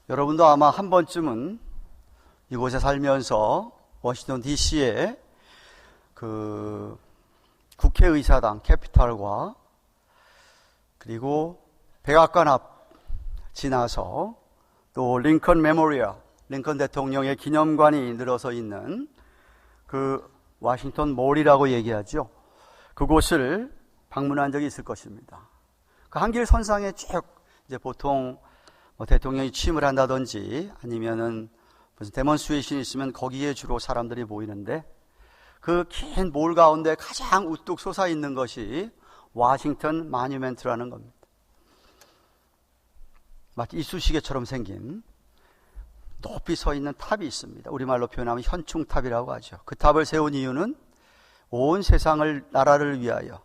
여러분도 아마 한 번쯤은 이곳에 살면서 워싱턴 DC에 그 국회의사당 캐피탈과 그리고 백악관 앞 지나서 또 링컨 메모리얼, 링컨 대통령의 기념관이 늘어서 있는 그 워싱턴 몰이라고 얘기하죠. 그곳을 방문한 적이 있을 것입니다. 그 한길 선상에 쭉 이제 보통 대통령이 취임을 한다든지 아니면은 무슨 데몬스트레이션이 있으면 거기에 주로 사람들이 모이는데 그 긴 몰 가운데 가장 우뚝 솟아 있는 것이 워싱턴 마뉴멘트라는 겁니다. 마치 이쑤시개처럼 생긴 높이 서 있는 탑이 있습니다. 우리말로 표현하면 현충탑이라고 하죠. 그 탑을 세운 이유는 온 세상을, 나라를 위하여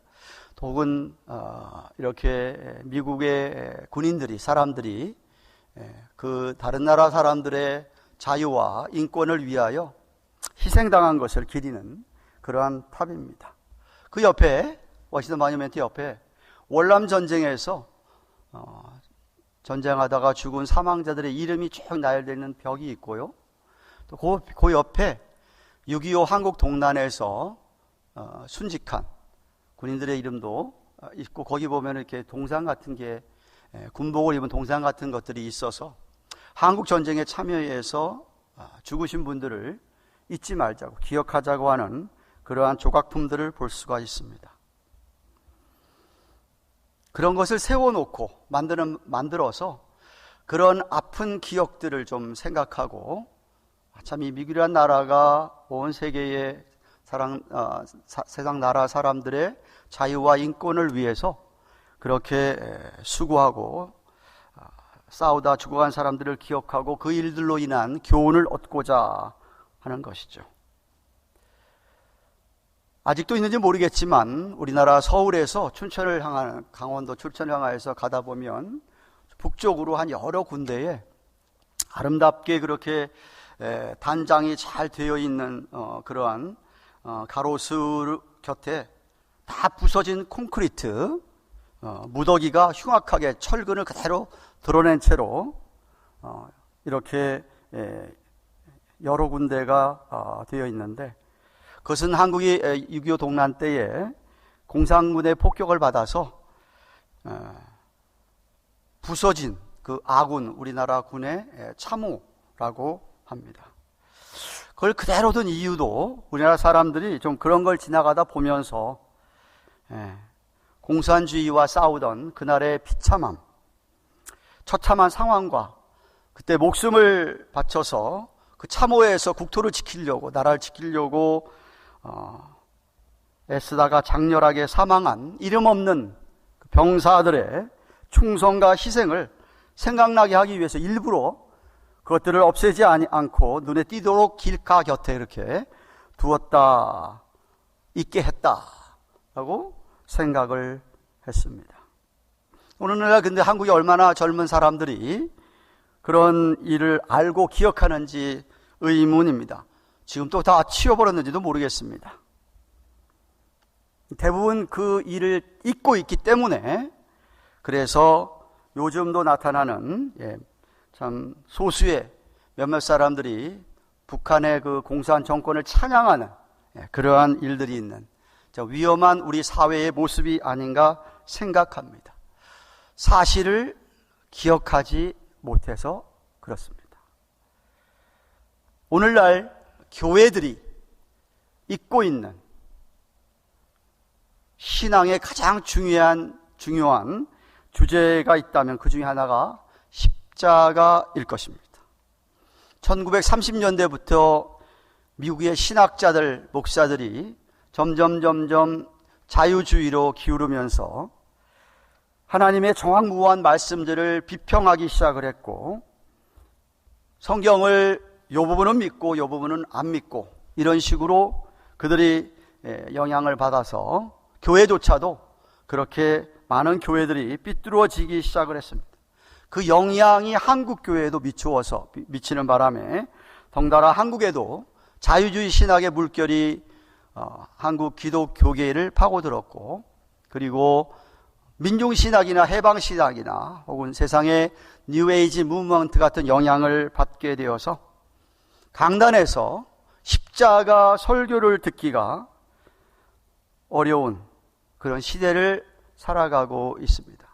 혹은 이렇게 미국의 군인들이, 사람들이 그 다른 나라 사람들의 자유와 인권을 위하여 희생당한 것을 기리는 그러한 탑입니다. 그 옆에, 워싱턴 마뉴멘트 옆에 월남 전쟁에서 전쟁하다가 죽은 사망자들의 이름이 쭉 나열되어 있는 벽이 있고요. 또 그 옆에 6.25 한국 동란에서 순직한 군인들의 이름도 있고, 거기 보면 이렇게 동상 같은 게, 군복을 입은 동상 같은 것들이 있어서 한국 전쟁에 참여해서 죽으신 분들을 잊지 말자고, 기억하자고 하는 그러한 조각품들을 볼 수가 있습니다. 그런 것을 세워놓고 만들어서 그런 아픈 기억들을 좀 생각하고, 참 이 미국이라는 나라가 온 세계의 세상 나라 사람들의 자유와 인권을 위해서 그렇게 수고하고 싸우다 죽어간 사람들을 기억하고 그 일들로 인한 교훈을 얻고자 하는 것이죠. 아직도 있는지 모르겠지만 우리나라 서울에서 춘천을 향한, 강원도 춘천을 향해서 가다 보면 북쪽으로 한 여러 군데에 아름답게 그렇게 단장이 잘 되어 있는 그러한 가로수 곁에 다 부서진 콘크리트 무더기가 흉악하게 철근을 그대로 드러낸 채로 이렇게 여러 군데가 되어 있는데, 그것은 한국이 6.25 동란 때에 공산군의 폭격을 받아서 부서진 그 아군, 우리나라 군의 참호라고 합니다. 그걸 그대로 둔 이유도 우리나라 사람들이 좀 그런 걸 지나가다 보면서 공산주의와 싸우던 그날의 비참함, 처참한 상황과 그때 목숨을 바쳐서 그 참호에서 국토를 지키려고, 나라를 지키려고 애쓰다가 장렬하게 사망한 이름 없는 병사들의 충성과 희생을 생각나게 하기 위해서 일부러 그것들을 없애지 않고 눈에 띄도록 길가 곁에 이렇게 두었다, 있게 했다라고 생각을 했습니다. 오늘날 근데 한국에 얼마나 젊은 사람들이 그런 일을 알고 기억하는지 의문입니다. 지금 또 다 치워버렸는지도 모르겠습니다. 대부분 그 일을 잊고 있기 때문에, 그래서 요즘도 나타나는 참 소수의 몇몇 사람들이 북한의 그 공산 정권을 찬양하는 그러한 일들이 있는 위험한 우리 사회의 모습이 아닌가 생각합니다. 사실을 기억하지 못해서 그렇습니다. 오늘날 교회들이 잊고 있는 신앙의 가장 중요한 주제가 있다면 그 중에 하나가 십자가일 것입니다. 1930년대부터 미국의 신학자들, 목사들이 점점 자유주의로 기울으면서 하나님의 정확무한 말씀들을 비평하기 시작을 했고, 성경을 요 부분은 믿고 요 부분은 안 믿고 이런 식으로 그들이 영향을 받아서 교회조차도 그렇게 많은 교회들이 삐뚤어지기 시작을 했습니다. 그 영향이 한국 교회에도 미치는 바람에 덩달아 한국에도 자유주의 신학의 물결이 한국 기독교계를 파고들었고, 그리고 민중신학이나 해방신학이나 혹은 세상의 뉴에이지 무브먼트 같은 영향을 받게 되어서 강단에서 십자가 설교를 듣기가 어려운 그런 시대를 살아가고 있습니다.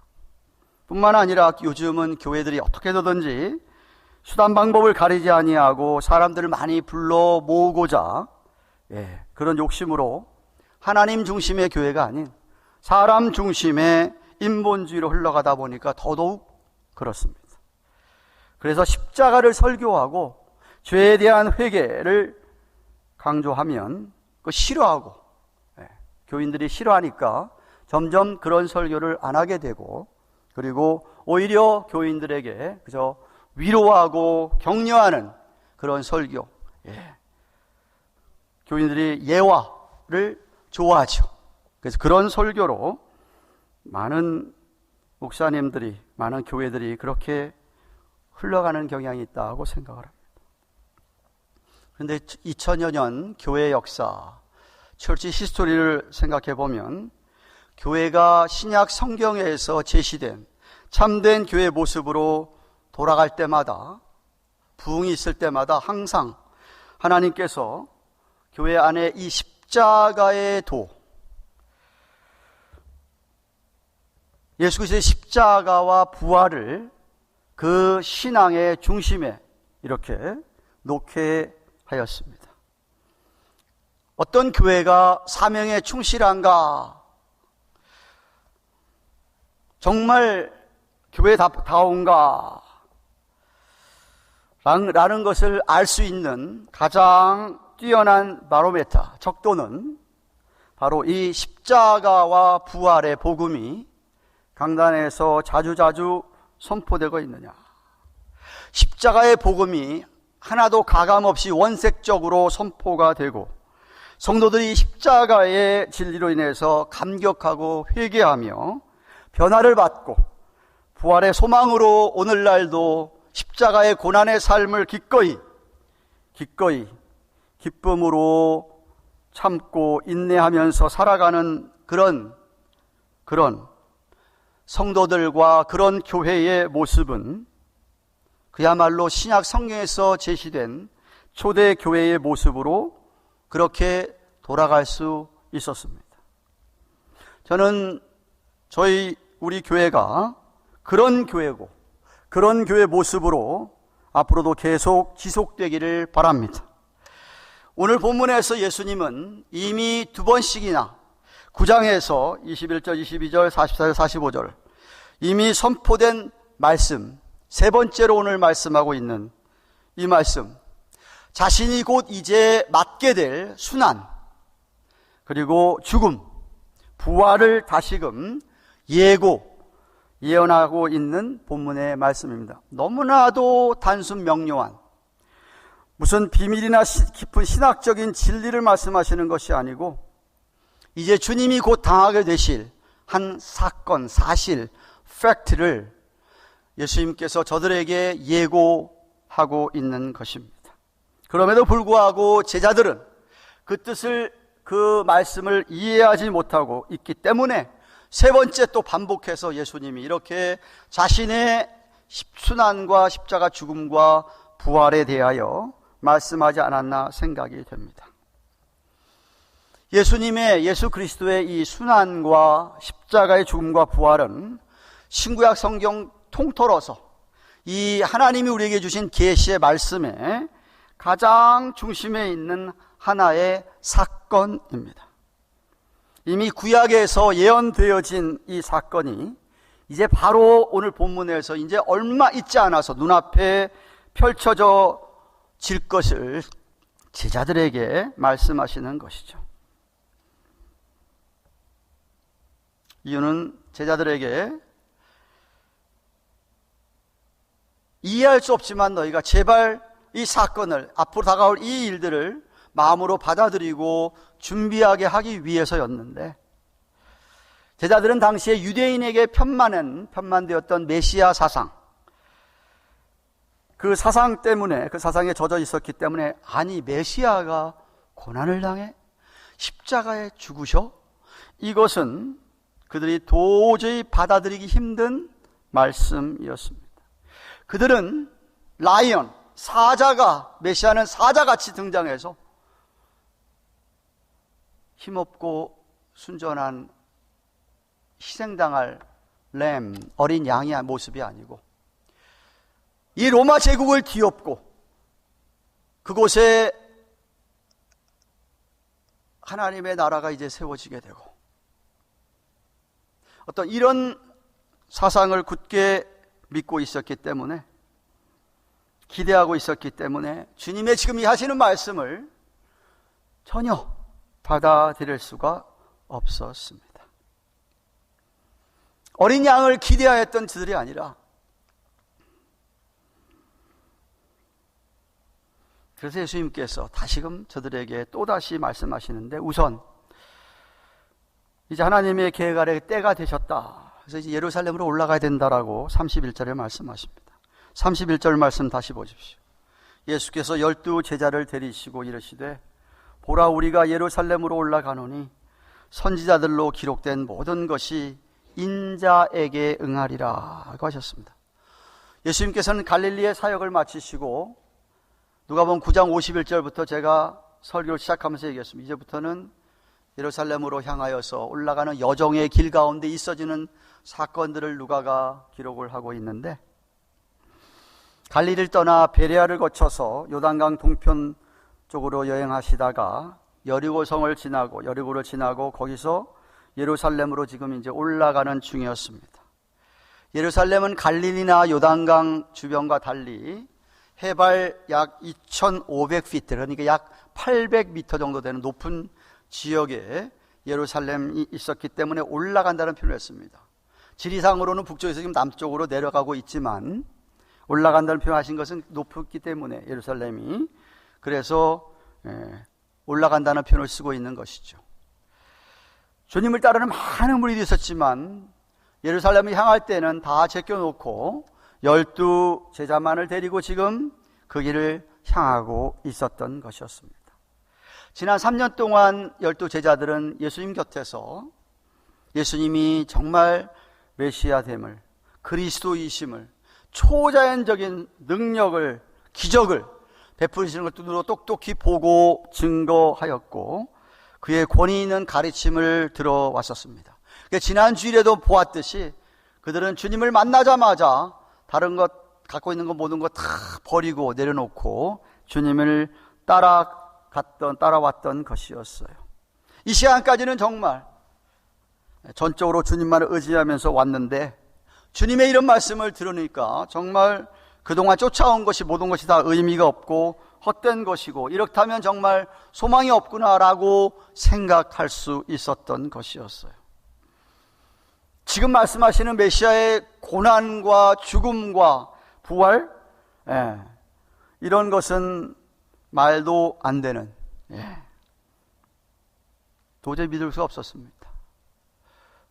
뿐만 아니라 요즘은 교회들이 어떻게든지 수단 방법을 가리지 아니하고 사람들을 많이 불러 모으고자 그런 욕심으로 하나님 중심의 교회가 아닌 사람 중심의 인본주의로 흘러가다 보니까 더더욱 그렇습니다. 그래서 십자가를 설교하고 죄에 대한 회개를 강조하면 그 싫어하고 교인들이 싫어하니까 점점 그런 설교를 안 하게 되고, 그리고 오히려 교인들에게 그저 위로하고 격려하는 그런 설교, 교인들이 예화를 좋아하죠. 그래서 그런 설교로 많은 목사님들이, 많은 교회들이 그렇게 흘러가는 경향이 있다고 생각을 합니다. 그런데 2000여 년 교회 역사, 철치 히스토리를 생각해 보면 교회가 신약 성경에서 제시된 참된 교회 모습으로 돌아갈 때마다, 부흥이 있을 때마다 항상 하나님께서 교회 안에 이 십자가의 도, 예수 그리스도의 십자가와 부활을 그 신앙의 중심에 이렇게 놓게 하였습니다. 어떤 교회가 사명에 충실한가, 정말 교회다운가 라는 것을 알 수 있는 가장 뛰어난 바로메터, 척도는 바로 이 십자가와 부활의 복음이 강단에서 자주자주 선포되고 있느냐, 십자가의 복음이 하나도 가감없이 원색적으로 선포가 되고 성도들이 십자가의 진리로 인해서 감격하고 회개하며 변화를 받고 부활의 소망으로 오늘날도 십자가의 고난의 삶을 기꺼이 기쁨으로 참고 인내하면서 살아가는 그런 성도들과 그런 교회의 모습은 그야말로 신약 성경에서 제시된 초대 교회의 모습으로 그렇게 돌아갈 수 있었습니다. 저는 우리 교회가 그런 교회고 그런 교회 모습으로 앞으로도 계속 지속되기를 바랍니다. 오늘 본문에서 예수님은 이미 2번씩이나 9장에서 21절, 22절, 44절, 45절 이미 선포된 말씀, 세 번째로 오늘 말씀하고 있는 이 말씀, 자신이 곧 이제 맞게 될 순환, 그리고 죽음, 부활을 다시금 예언하고 있는 본문의 말씀입니다. 너무나도 단순 명료한, 무슨 비밀이나 깊은 신학적인 진리를 말씀하시는 것이 아니고 이제 주님이 곧 당하게 되실 한 사건, 사실, 팩트를 예수님께서 저들에게 예고하고 있는 것입니다. 그럼에도 불구하고 제자들은 그 뜻을, 그 말씀을 이해하지 못하고 있기 때문에 세 번째 또 반복해서 예수님이 이렇게 자신의 순환과 십자가 죽음과 부활에 대하여 말씀하지 않았나 생각이 됩니다. 예수 그리스도의 이 순환과 십자가의 죽음과 부활은 신구약 성경 통틀어서 이 하나님이 우리에게 주신 계시의 말씀에 가장 중심에 있는 하나의 사건입니다. 이미 구약에서 예언되어진 이 사건이 이제 바로 오늘 본문에서 이제 얼마 있지 않아서 눈앞에 펼쳐질 것을 제자들에게 말씀하시는 것이죠. 이유는 제자들에게 이해할 수 없지만 너희가 제발 이 사건을, 앞으로 다가올 이 일들을 마음으로 받아들이고 준비하게 하기 위해서였는데, 제자들은 당시에 유대인에게 편만되었던 메시아 사상, 그 사상 때문에, 그 사상에 젖어 있었기 때문에, 아니 메시아가 고난을 당해 십자가에 죽으셔? 이것은 그들이 도저히 받아들이기 힘든 말씀이었습니다. 그들은 라이언, 사자가, 메시아는 사자같이 등장해서 힘없고 순전한 희생당할 램, 어린 양의 모습이 아니고 이 로마 제국을 뒤엎고 그곳에 하나님의 나라가 이제 세워지게 되고 어떤 이런 사상을 굳게 믿고 있었기 때문에, 기대하고 있었기 때문에 주님의 지금 이 하시는 말씀을 전혀 받아들일 수가 없었습니다. 어린 양을 기대하였던 그들이 아니라, 그래서 예수님께서 다시금 저들에게 또다시 말씀하시는데, 우선 이제 하나님의 계획 아래 때가 되셨다. 그래서 이제 예루살렘으로 올라가야 된다라고 31절에 말씀하십니다. 31절 말씀 다시 보십시오. 예수께서 12 제자를 데리시고 이르시되, 보라, 우리가 예루살렘으로 올라가노니 선지자들로 기록된 모든 것이 인자에게 응하리라 하고 하셨습니다. 예수님께서는 갈릴리의 사역을 마치시고 누가복음 9장 51절부터 제가 설교를 시작하면서 얘기했습니다. 이제부터는 예루살렘으로 향하여서 올라가는 여정의 길 가운데 있어지는 사건들을 누가가 기록을 하고 있는데, 갈릴리를 떠나 베레아를 거쳐서 요단강 동편 쪽으로 여행하시다가 여리고성을 지나고 여리고를 지나고 거기서 예루살렘으로 지금 이제 올라가는 중이었습니다. 예루살렘은 갈릴리나 요단강 주변과 달리 해발 약 2,500피트, 그러니까 약 800m 정도 되는 높은 지역에 예루살렘이 있었기 때문에 올라간다는 표현을 했습니다. 지리상으로는 북쪽에서 지금 남쪽으로 내려가고 있지만 올라간다는 표현을 하신 것은 높았기 때문에 예루살렘이, 그래서 올라간다는 표현을 쓰고 있는 것이죠. 주님을 따르는 많은 무리들이 있었지만 예루살렘을 향할 때는 다 제껴놓고 12 제자만을 데리고 지금 그 길을 향하고 있었던 것이었습니다. 지난 3년 동안 12 제자들은 예수님 곁에서 예수님이 정말 메시아됨을, 그리스도이심을, 초자연적인 능력을, 기적을 베푸시는 걸 눈으로 똑똑히 보고 증거하였고 그의 권위 있는 가르침을 들어왔었습니다. 지난 주일에도 보았듯이 그들은 주님을 만나자마자 다른 것, 갖고 있는 것 모든 것 다 버리고 내려놓고 주님을 따라왔던 것이었어요. 이 시간까지는 정말 전적으로 주님만을 의지하면서 왔는데, 주님의 이런 말씀을 들으니까 정말 그동안 쫓아온 것이 모든 것이 다 의미가 없고 헛된 것이고 이렇다면 정말 소망이 없구나라고 생각할 수 있었던 것이었어요. 지금 말씀하시는 메시아의 고난과 죽음과 부활, 이런 것은 말도 안 되는, 도저히 믿을 수 없었습니다.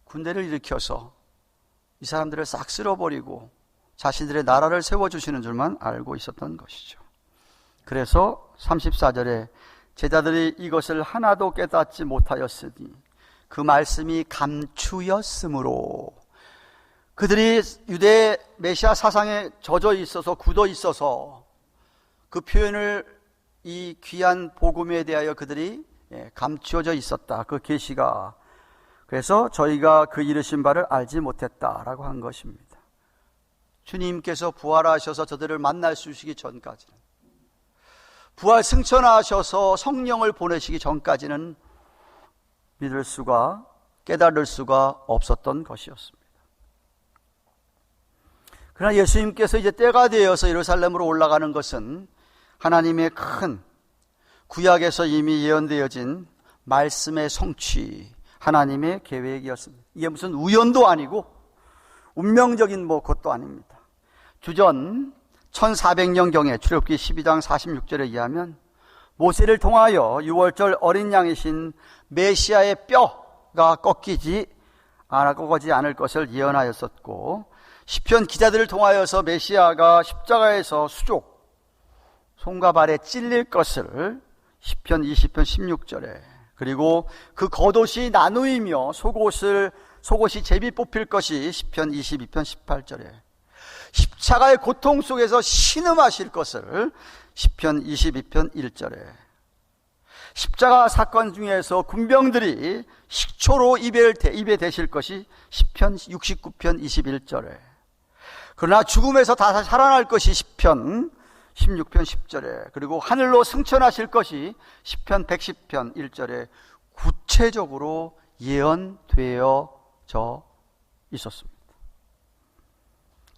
군대를 일으켜서 이 사람들을 싹 쓸어버리고 자신들의 나라를 세워주시는 줄만 알고 있었던 것이죠. 그래서 34절에 제자들이 이것을 하나도 깨닫지 못하였으니 그 말씀이 감추였으므로, 그들이 유대 메시아 사상에 젖어 있어서 굳어 있어서 그 표현을, 이 귀한 복음에 대하여 그들이 감추어져 있었다, 그 계시가. 그래서 저희가 그 이르신 바를 알지 못했다라고 한 것입니다. 주님께서 부활하셔서 저들을 만날 수 있기 전까지는, 부활 승천하셔서 성령을 보내시기 전까지는 믿을 수가, 깨달을 수가 없었던 것이었습니다. 그러나 예수님께서 이제 때가 되어서 예루살렘으로 올라가는 것은 하나님의 큰 구약에서 이미 예언되어진 말씀의 성취, 하나님의 계획이었습니다. 이게 무슨 우연도 아니고 운명적인 것도 아닙니다. 주전 1400년경에 출애굽기 12장 46절에 의하면 모세를 통하여 6월절 어린 양이신 메시아의 뼈가 꺾이지 않을 것을 예언하였었고, 시편 기자들을 통하여서 메시아가 십자가에서 수족, 손과 발에 찔릴 것을 시편 20편 16절에, 그리고 그 겉옷이 나누이며 속옷을 속옷이 제비 뽑힐 것이 시편 22편 18절에, 십자가의 고통 속에서 신음하실 것을 시편 22편 1절에, 십자가 사건 중에서 군병들이 식초로 입에 대실 것이 시편 69편 21절에, 그러나 죽음에서 다시 살아날 것이 시편 16편 10절에, 그리고 하늘로 승천하실 것이 시편 110편 1절에 구체적으로 예언되어져 있었습니다.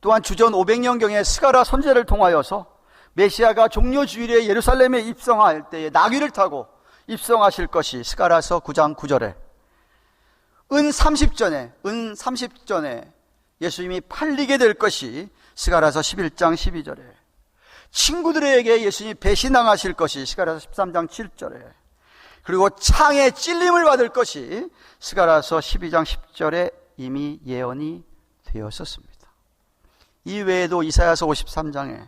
또한 주전 500년경에 스가랴 선지자를 통하여서 메시아가 종려주일에 예루살렘에 입성할 때에 나귀를 타고 입성하실 것이 스가랴서 9장 9절에, 은 30전에 예수님이 팔리게 될 것이 스가랴서 11장 12절에, 친구들에게 예수님이 배신당하실 것이 스가랴서 13장 7절에, 그리고 창에 찔림을 받을 것이 스가랴서 12장 10절에 이미 예언이 되었었습니다. 이 외에도 이사야서 53장에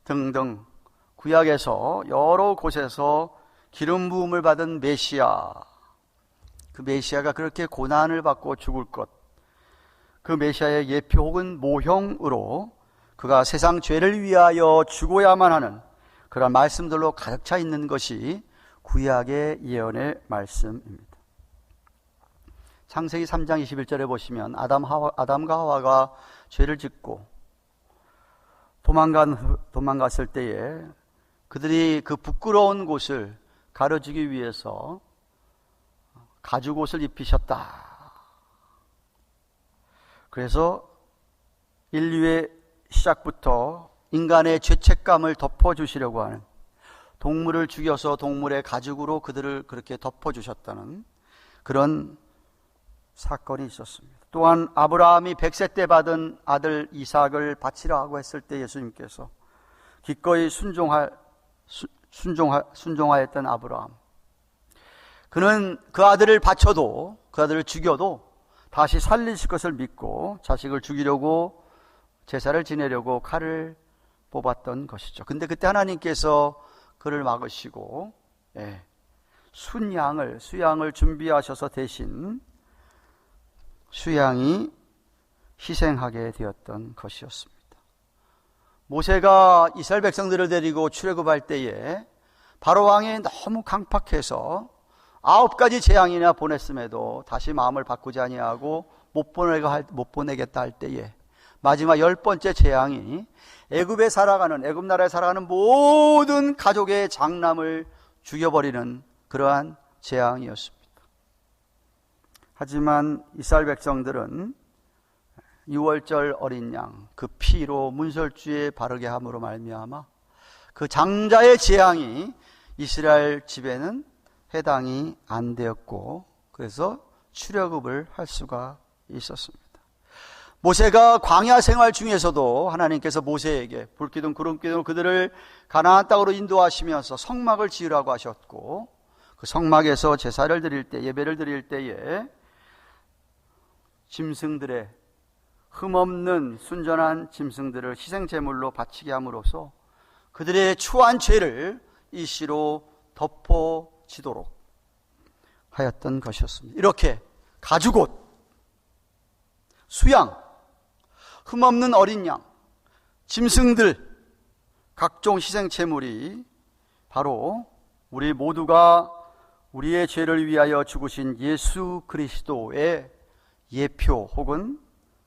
등등 구약에서 여러 곳에서 기름 부음을 받은 메시아, 그 메시아가 그렇게 고난을 받고 죽을 것, 그 메시아의 예표 혹은 모형으로 그가 세상 죄를 위하여 죽어야만 하는 그런 말씀들로 가득 차 있는 것이 구약의 예언의 말씀입니다. 창세기 3장 21절에 보시면 아담과 하와가 죄를 짓고 도망갔을 때에 그들이 그 부끄러운 곳을 가려주기 위해서 가죽옷을 입히셨다. 그래서 인류의 시작부터 인간의 죄책감을 덮어주시려고 하는, 동물을 죽여서 동물의 가죽으로 그들을 그렇게 덮어주셨다는 그런 사건이 있었습니다. 또한 아브라함이 100세 때 받은 아들 이삭을 바치라고 했을 때 예수님께서 기꺼이 순종하였던 아브라함, 그는 그 아들을 바쳐도, 그 아들을 죽여도 다시 살리실 것을 믿고 자식을 죽이려고 제사를 지내려고 칼을 뽑았던 것이죠. 근데 그때 하나님께서 그를 막으시고 수양을 준비하셔서 대신 수양이 희생하게 되었던 것이었습니다. 모세가 이스라엘 백성들을 데리고 출애굽할 때에 바로 왕이 너무 강팍해서 9가지 재앙이나 보냈음에도 다시 마음을 바꾸지 아니하고 못 보내겠다 할 때에 마지막 10번째 재앙이 애굽 나라에 살아가는 모든 가족의 장남을 죽여버리는 그러한 재앙이었습니다. 하지만 이스라엘 백성들은 유월절 어린 양 그 피로 문설주에 바르게 함으로 말미암아 그 장자의 재앙이 이스라엘 집에는 해당이 안 되었고, 그래서 출애굽을 할 수가 있었습니다. 모세가 광야 생활 중에서도 하나님께서 모세에게 불기둥 구름기둥으로 그들을 가나안 땅으로 인도하시면서 성막을 지으라고 하셨고, 그 성막에서 제사를 드릴 때, 예배를 드릴 때에 짐승들의 흠없는 순전한 짐승들을 희생제물로 바치게 함으로써 그들의 추한 죄를 이 씨로 덮어지도록 하였던 것이었습니다. 이렇게 가죽옷, 수양, 흠없는 어린 양, 짐승들, 각종 희생제물이 바로 우리 모두가 우리의 죄를 위하여 죽으신 예수 그리스도의 예표 혹은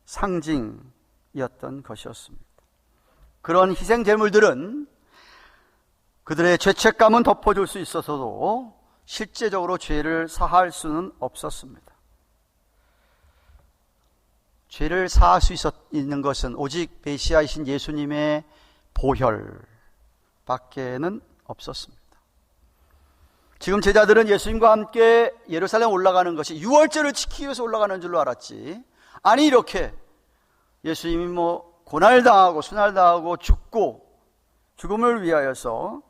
상징이었던 것이었습니다. 그런 희생제물들은 그들의 죄책감은 덮어줄 수 있어서도 실제적으로 죄를 사할 수는 없었습니다. 죄를 사할 수 있는 것은 오직 메시아이신 예수님의 보혈 밖에는 없었습니다. 지금 제자들은 예수님과 함께 예루살렘 올라가는 것이 유월절을 지키기 위해서 올라가는 줄로 알았지, 아니 이렇게 예수님이 고난을 당하고 순환을 당하고 죽고 죽음을 위하여서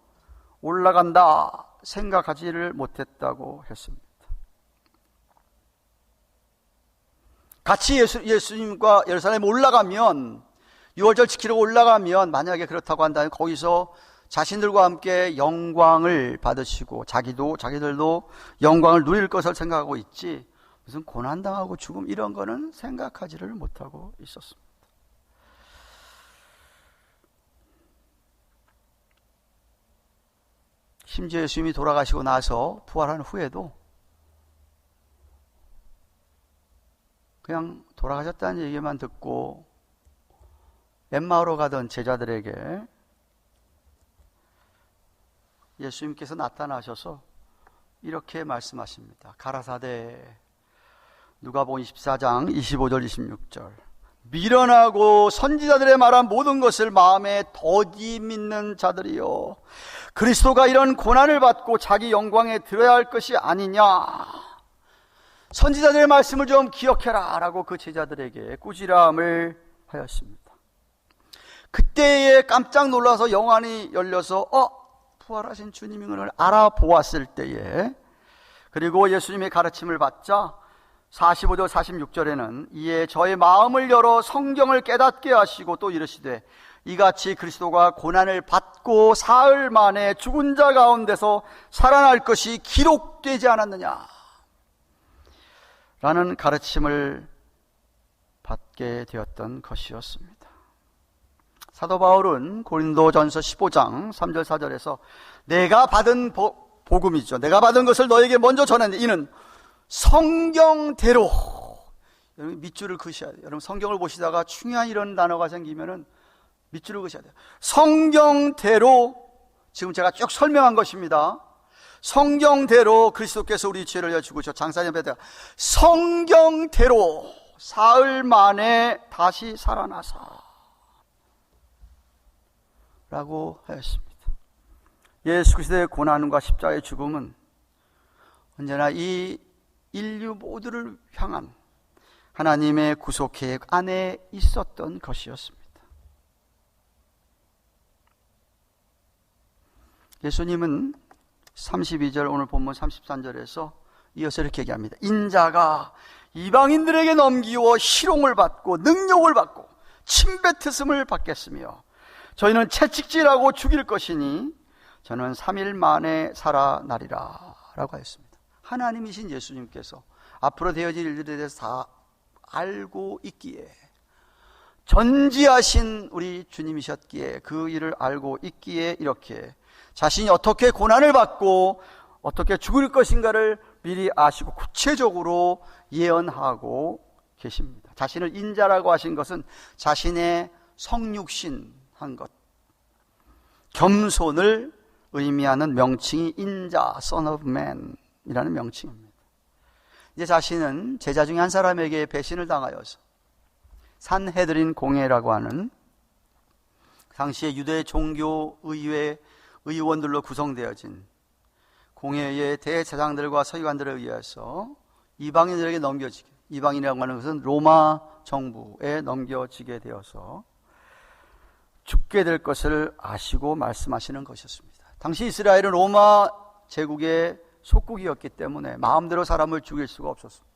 올라간다 생각하지를 못했다고 했습니다. 같이 예수님과 예루살렘 올라가면, 유월절 지키러 올라가면, 만약에 그렇다고 한다면 거기서 자신들과 함께 영광을 받으시고 자기들도 영광을 누릴 것을 생각하고 있지, 무슨 고난당하고 죽음 이런 거는 생각하지를 못하고 있었습니다. 심지어 예수님이 돌아가시고 나서 부활한 후에도 그냥 돌아가셨다는 얘기만 듣고 엠마오로 가던 제자들에게 예수님께서 나타나셔서 이렇게 말씀하십니다. 가라사대, 누가복음 24장 25절 26절, 미련하고 선지자들의 말한 모든 것을 마음에 더디 믿는 자들이요, 그리스도가 이런 고난을 받고 자기 영광에 들어야 할 것이 아니냐, 선지자들의 말씀을 좀 기억해라 라고 그 제자들에게 꾸지람을 하였습니다. 그때에 깜짝 놀라서 영안이 열려서 부활하신 주님을 알아보았을 때에, 그리고 예수님의 가르침을 받자 45절 46절에는 이에 저의 마음을 열어 성경을 깨닫게 하시고 또 이르시되 이같이 그리스도가 고난을 받고 사흘 만에 죽은 자 가운데서 살아날 것이 기록되지 않았느냐 라는 가르침을 받게 되었던 것이었습니다. 사도 바울은 고린도전서 15장 3절 4절에서 내가 받은 복음이죠, 내가 받은 것을 너에게 먼저 전했는데 이는 성경대로, 여러분 밑줄을 그으셔야 돼요. 여러분 성경을 보시다가 중요한 이런 단어가 생기면은 밑줄을 그으셔야 돼요. 성경대로, 지금 제가 쭉 설명한 것입니다. 성경대로 그리스도께서 우리 죄를 위하여 죽으셔 장사님 배다 성경대로 사흘 만에 다시 살아나사 라고 하였습니다. 예수 그리스도의 고난과 십자가의 죽음은 언제나 이 인류 모두를 향한 하나님의 구속 계획 안에 있었던 것이었습니다. 예수님은 32절 오늘 본문 33절에서 이어서 이렇게 얘기합니다. 인자가 이방인들에게 넘기워 희롱을 받고 능욕을 받고 침뱉으심을 받겠으며 저희는 채찍질하고 죽일 것이니 저는 3일 만에 살아나리라 라고 하였습니다. 하나님이신 예수님께서 앞으로 되어질 일들에 대해서 다 알고 있기에, 전지하신 우리 주님이셨기에, 그 일을 알고 있기에 이렇게 자신이 어떻게 고난을 받고 어떻게 죽을 것인가를 미리 아시고 구체적으로 예언하고 계십니다. 자신을 인자라고 하신 것은 자신의 성육신한 것, 겸손을 의미하는 명칭이 인자, Son of Man 이라는 명칭입니다. 이제 자신은 제자 중에 한 사람에게 배신을 당하여서 산헤드린 공회라고 하는 당시의 유대 종교의회 의원들로 구성되어진 공회의 대제사장들과 서기관들에 의해서 이방인들에게 넘겨지게, 이방인이라고 하는 것은 로마 정부에 넘겨지게 되어서 죽게 될 것을 아시고 말씀하시는 것이었습니다. 당시 이스라엘은 로마 제국의 속국이었기 때문에 마음대로 사람을 죽일 수가 없었습니다.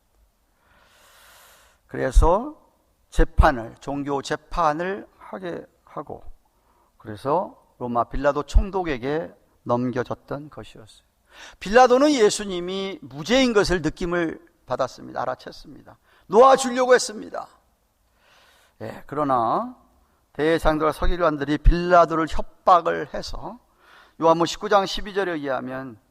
그래서 종교 재판을 하게 하고, 그래서 로마 빌라도 총독에게 넘겨졌던 것이었어요. 빌라도는 예수님이 무죄인 것을 느낌을 받았습니다. 알아챘습니다. 놓아주려고 했습니다. 그러나 대제사장들과 서기관들이 빌라도를 협박을 해서 요한복음 19장 12절에 의하면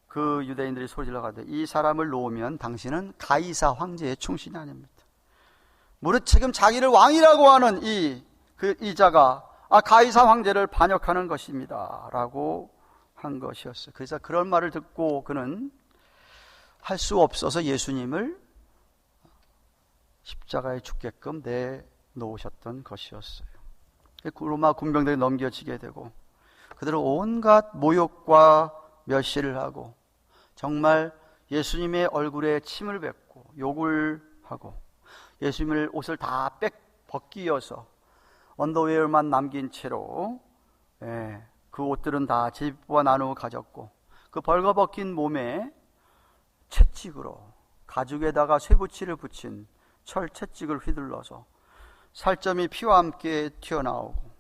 그 유대인들이 소리질러 가되 이 사람을 놓으면 당신은 가이사 황제의 충신이 아닙니다. 무릇 지금 자기를 왕이라고 하는 이 자가 가이사 황제를 반역하는 것입니다 라고 한 것이었어요. 그래서 그런 말을 듣고 그는 할 수 없어서 예수님을 십자가에 죽게끔 내놓으셨던 것이었어요. 로마 군병들이 넘겨지게 되고 그들은 온갖 모욕과 멸시를 하고 정말 예수님의 얼굴에 침을 뱉고 욕을 하고 예수님을 옷을 다 벗기어서 언더웨어만 남긴 채로 그 옷들은 다 제비뽑아 나누어 가졌고 그 벌거벗긴 몸에 채찍으로 가죽에다가 쇠붙이를 붙인 철 채찍을 휘둘러서 살점이 피와 함께 튀어나오고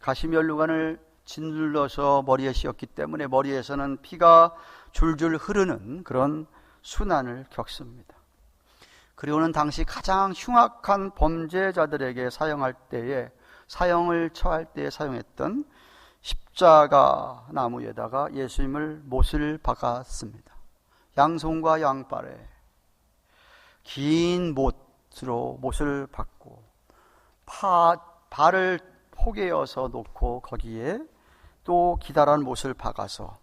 가시면류관을 짓눌러서 머리에 씌웠기 때문에 머리에서는 피가 줄줄 흐르는 그런 순환을 겪습니다. 그리고는 당시 가장 흉악한 범죄자들에게 사형을 처할 때에 사용했던 십자가 나무에다가 예수님을 못을 박았습니다. 양손과 양발에 긴 못으로 못을 박고 발을 포개어서 놓고 거기에 또 기다란 못을 박아서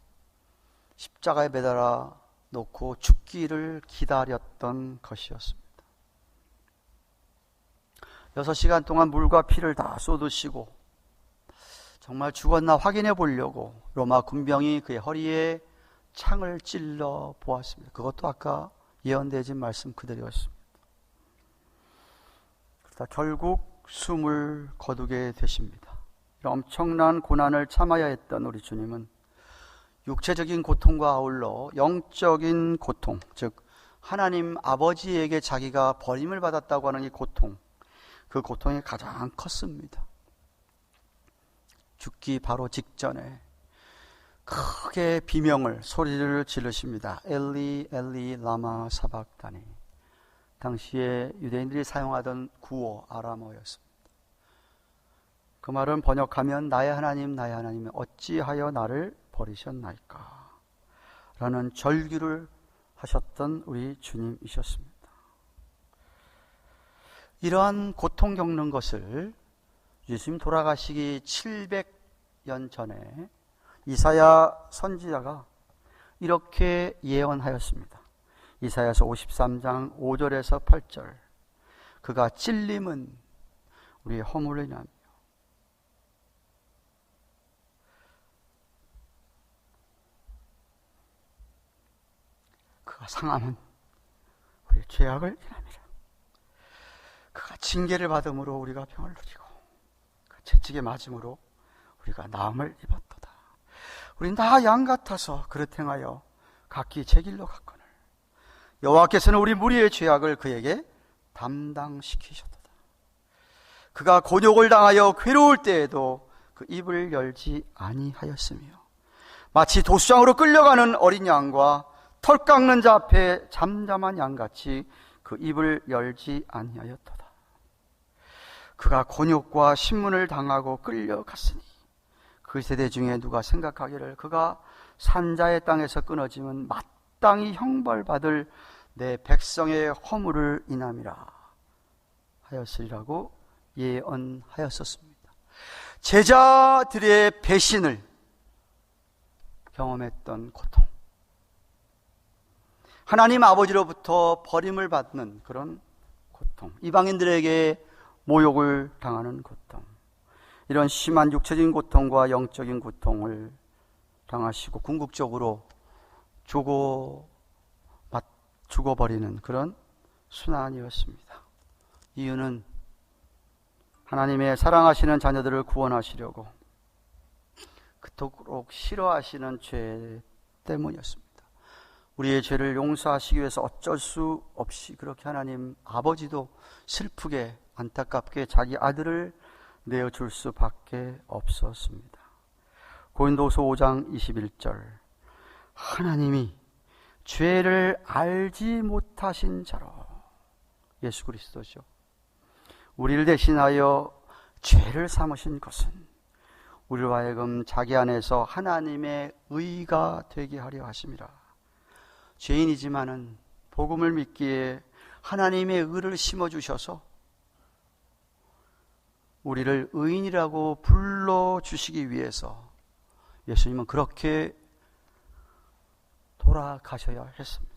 십자가에 매달아 놓고 죽기를 기다렸던 것이었습니다. 6시간 동안 물과 피를 다 쏟으시고 정말 죽었나 확인해 보려고 로마 군병이 그의 허리에 창을 찔러 보았습니다. 그것도 아까 예언되어진 말씀 그대로였습니다. 그러다 결국 숨을 거두게 되십니다. 이런 엄청난 고난을 참아야 했던 우리 주님은 육체적인 고통과 아울러 영적인 고통, 즉 하나님 아버지에게 자기가 버림을 받았다고 하는 이 고통, 그 고통이 가장 컸습니다. 죽기 바로 직전에 크게 소리를 지르십니다. 엘리 엘리 라마 사박다니. 당시에 유대인들이 사용하던 구어 아람어였습니다. 그 말은 번역하면 나의 하나님 어찌하여 나를 버리셨나이까 라는 절규를 하셨던 우리 주님이셨습니다. 이러한 고통 겪는 것을 예수님 돌아가시기 700년 전에 이사야 선지자가 이렇게 예언하였습니다. 이사야서 53장 5절에서 8절. 그가 찔림은 우리의 허물을 인하며 그가 상함은 우리의 죄악을 인함이라. 그가 징계를 받음으로 우리가 병을 누리고 그 채찍에 맞음으로 우리가 나음을 입었도다. 우린 다 양 같아서 그릇 행하여 각기 제 길로 갔거늘 여호와께서는 우리 무리의 죄악을 그에게 담당시키셨도다. 그가 곤욕을 당하여 괴로울 때에도 그 입을 열지 아니하였으며 마치 도수장으로 끌려가는 어린 양과 털 깎는 자 앞에 잠잠한 양같이 그 입을 열지 아니하였도다. 그가 곤욕과 신문을 당하고 끌려갔으니 그 세대 중에 누가 생각하기를 그가 산자의 땅에서 끊어지면 마땅히 형벌받을 내 백성의 허물을 인함이라 하였으리라고 예언하였었습니다. 제자들의 배신을 경험했던 고통, 하나님 아버지로부터 버림을 받는 그런 고통, 이방인들에게 모욕을 당하는 고통, 이런 심한 육체적인 고통과 영적인 고통을 당하시고 궁극적으로 죽어버리는 그런 순환이었습니다. 이유는 하나님의 사랑하시는 자녀들을 구원하시려고 그토록 싫어하시는 죄 때문이었습니다. 우리의 죄를 용서하시기 위해서 어쩔 수 없이 그렇게 하나님 아버지도 슬프게 안타깝게 자기 아들을 내어줄 수밖에 없었습니다. 고린도서 5장 21절. 하나님이 죄를 알지 못하신 자로, 예수 그리스도죠, 우리를 대신하여 죄를 삼으신 것은 우리로 하여금 자기 안에서 하나님의 의가 되게 하려 하심이라. 죄인이지만은 복음을 믿기에 하나님의 의를 심어주셔서 우리를 의인이라고 불러주시기 위해서 예수님은 그렇게 돌아가셔야 했습니다.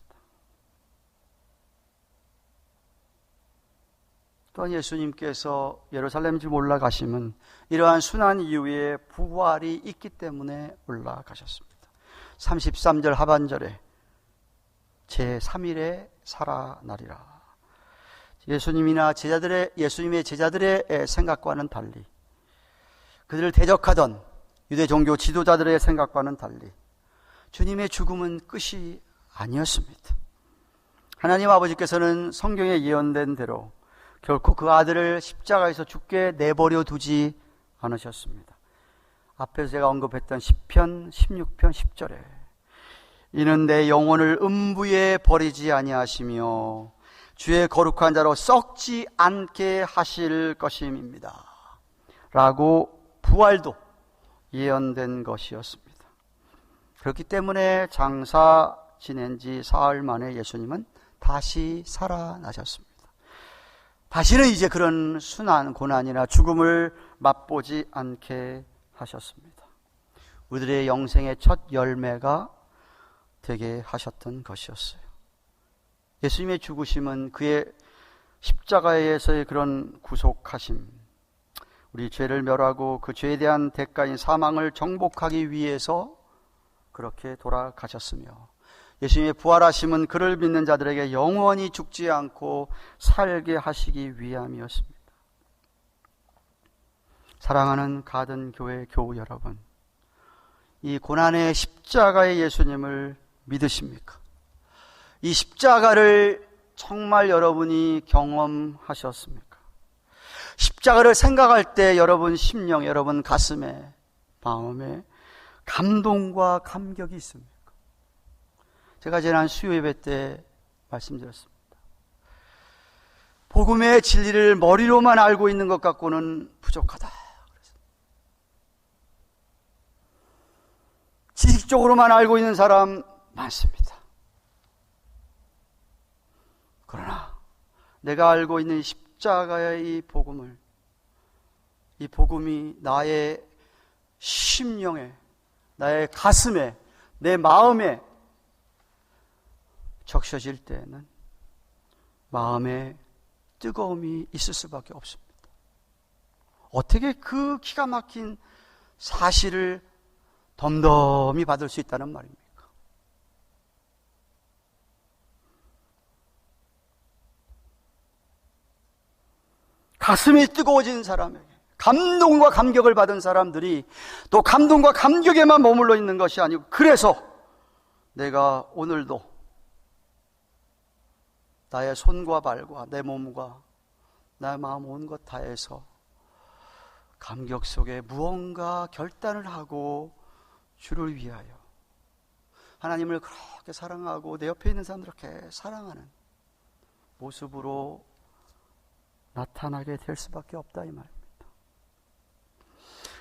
또한 예수님께서 예루살렘 집 올라가심은 이러한 순환 이후에 부활이 있기 때문에 올라가셨습니다. 33절 하반절에 제3일에 살아나리라. 예수님의 제자들의 생각과는 달리, 그들을 대적하던 유대 종교 지도자들의 생각과는 달리 주님의 죽음은 끝이 아니었습니다. 하나님 아버지께서는 성경에 예언된 대로 결코 그 아들을 십자가에서 죽게 내버려 두지 않으셨습니다. 앞에서 제가 언급했던 시편 16편 10절에 이는 내 영혼을 음부에 버리지 아니하시며 주의 거룩한 자로 썩지 않게 하실 것임입니다 라고 부활도 예언된 것이었습니다. 그렇기 때문에 장사 지낸 지 사흘 만에 예수님은 다시 살아나셨습니다. 다시는 이제 그런 순환, 고난이나 죽음을 맛보지 않게 하셨습니다. 우리들의 영생의 첫 열매가 되게 하셨던 것이었어요. 예수님의 죽으심은 그의 십자가에서의 그런 구속하심, 우리 죄를 멸하고 그 죄에 대한 대가인 사망을 정복하기 위해서 그렇게 돌아가셨으며, 예수님의 부활하심은 그를 믿는 자들에게 영원히 죽지 않고 살게 하시기 위함이었습니다. 사랑하는 가든 교회 교우 여러분, 이 고난의 십자가의 예수님을 믿으십니까? 이 십자가를 정말 여러분이 경험하셨습니까? 십자가를 생각할 때 여러분 심령, 여러분 가슴에, 마음에 감동과 감격이 있습니까? 제가 지난 수요 예배 때 말씀드렸습니다. 복음의 진리를 머리로만 알고 있는 것 갖고는 부족하다. 지식적으로만 알고 있는 사람 많습니다. 그러나 내가 알고 있는 십자가의 이 복음을, 이 복음이 나의 심령에, 나의 가슴에, 내 마음에 적셔질 때에는 마음에 뜨거움이 있을 수밖에 없습니다. 어떻게 그 기가 막힌 사실을 덤덤히 받을 수 있다는 말입니까? 가슴이 뜨거워진 사람에게, 감동과 감격을 받은 사람들이 또 감동과 감격에만 머물러 있는 것이 아니고, 그래서 내가 오늘도 나의 손과 발과 내 몸과 나의 마음 온 것 다해서 감격 속에 무언가 결단을 하고 주를 위하여 하나님을 그렇게 사랑하고 내 옆에 있는 사람들을 그렇게 사랑하는 모습으로 나타나게 될 수밖에 없다, 이 말입니다.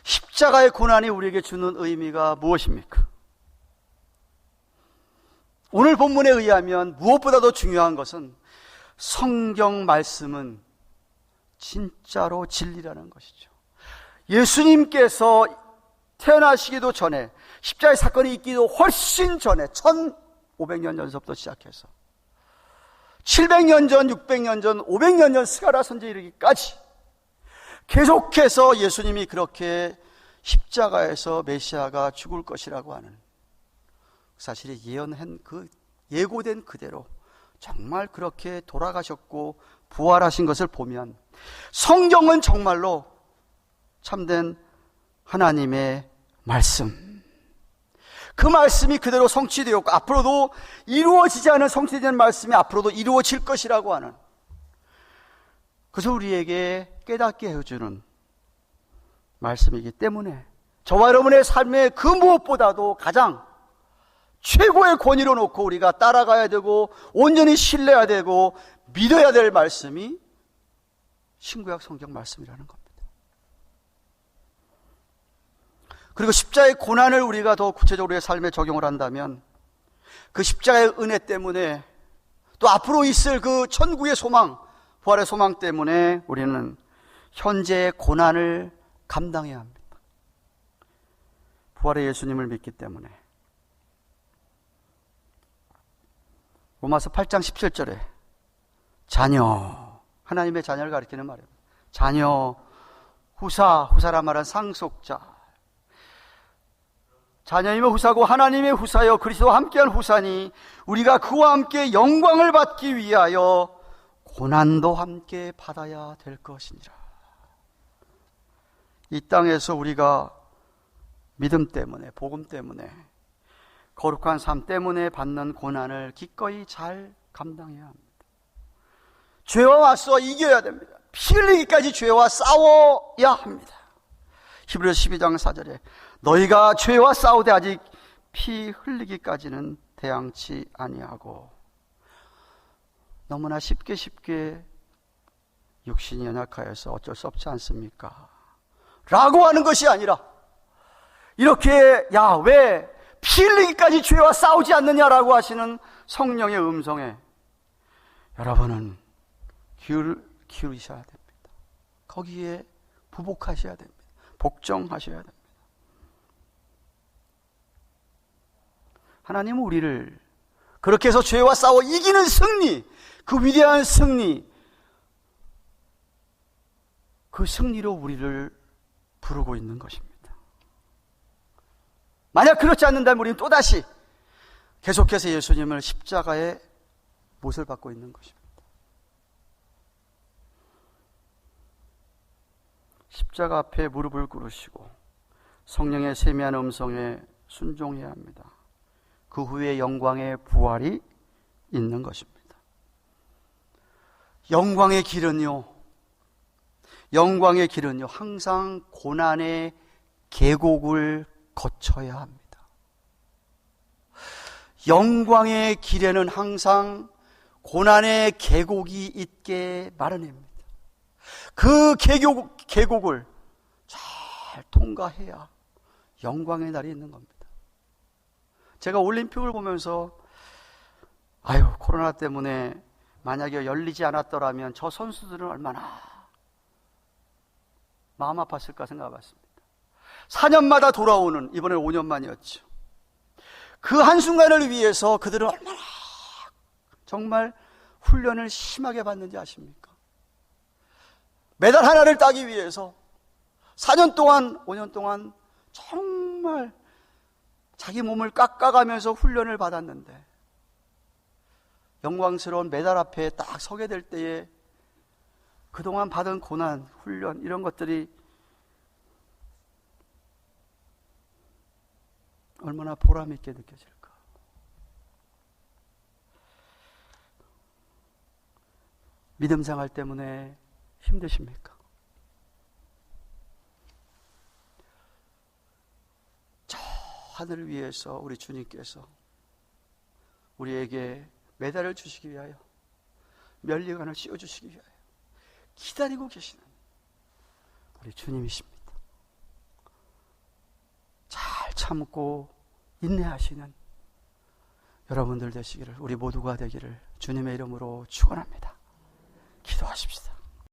십자가의 고난이 우리에게 주는 의미가 무엇입니까? 오늘 본문에 의하면 무엇보다도 중요한 것은 성경 말씀은 진짜로 진리라는 것이죠. 예수님께서 태어나시기도 전에, 십자가의 사건이 있기도 훨씬 전에, 1500년 전서부터 시작해서 700년 전, 600년 전, 500년 전 스가랴 선지에 이르기까지 계속해서 예수님이 그렇게 십자가에서 메시아가 죽을 것이라고 하는 사실이 예언한 그 예고된 그대로 정말 그렇게 돌아가셨고 부활하신 것을 보면 성경은 정말로 참된 하나님의 말씀, 그 말씀이 그대로 성취되었고 앞으로도 이루어지지 않은 성취된 말씀이 앞으로도 이루어질 것이라고 하는, 그래서 우리에게 깨닫게 해주는 말씀이기 때문에 저와 여러분의 삶의 그 무엇보다도 가장 최고의 권위로 놓고 우리가 따라가야 되고 온전히 신뢰해야 되고 믿어야 될 말씀이 신구약 성경 말씀이라는 겁니다. 그리고 십자가의 고난을 우리가 더 구체적으로 우리의 삶에 적용을 한다면 그 십자가의 은혜 때문에 또 앞으로 있을 그 천국의 소망, 부활의 소망 때문에 우리는 현재의 고난을 감당해야 합니다. 부활의 예수님을 믿기 때문에. 로마서 8장 17절에 자녀, 하나님의 자녀를 가리키는 말이에요. 자녀, 후사란 말은 상속자. 자녀이면 후사고 하나님의 후사여 그리스도와 함께한 후사니 우리가 그와 함께 영광을 받기 위하여 고난도 함께 받아야 될 것이니라. 이 땅에서 우리가 믿음 때문에, 복음 때문에, 거룩한 삶 때문에 받는 고난을 기꺼이 잘 감당해야 합니다. 죄와 맞서 이겨야 됩니다. 피 흘리기까지 죄와 싸워야 합니다. 히브리서 12장 4절에 너희가 죄와 싸우되 아직 피 흘리기까지는 대항치 아니하고, 너무나 쉽게 육신이 연약하여서 어쩔 수 없지 않습니까? 라고 하는 것이 아니라 이렇게 야, 왜 피 흘리기까지 죄와 싸우지 않느냐라고 하시는 성령의 음성에 여러분은 기울이셔야 됩니다. 거기에 부복하셔야 됩니다. 복종하셔야 됩니다. 하나님은 우리를 그렇게 해서 죄와 싸워 이기는 승리, 그 위대한 승리, 그 승리로 우리를 부르고 있는 것입니다. 만약 그렇지 않는다면 우리는 또다시 계속해서 예수님을 십자가의 못을 받고 있는 것입니다. 십자가 앞에 무릎을 꿇으시고 성령의 세미한 음성에 순종해야 합니다. 그 후에 영광의 부활이 있는 것입니다. 영광의 길은요 항상 고난의 계곡을 거쳐야 합니다. 영광의 길에는 항상 고난의 계곡이 있게 마련입니다. 그 계곡을 잘 통과해야 영광의 날이 있는 겁니다. 제가 올림픽을 보면서 코로나 때문에 만약에 열리지 않았더라면 저 선수들은 얼마나 마음 아팠을까 생각해봤습니다. 4년마다 돌아오는, 이번에 5년 만이었죠. 그 한순간을 위해서 그들은 얼마나 정말 훈련을 심하게 받는지 아십니까? 메달 하나를 따기 위해서 4년 동안, 5년 동안 정말 자기 몸을 깎아가면서 훈련을 받았는데 영광스러운 메달 앞에 딱 서게 될 때에 그동안 받은 고난, 훈련 이런 것들이 얼마나 보람있게 느껴질까. 믿음 생활 때문에 힘드십니까? 저 하늘을 위해서 우리 주님께서 우리에게 메달을 주시기 위하여, 면류관을 씌워주시기 위하여 기다리고 계시는 우리 주님이십니다. 잘 참고 인내하시는 여러분들 되시기를, 우리 모두가 되기를 주님의 이름으로 축원합니다. 기도하십시다.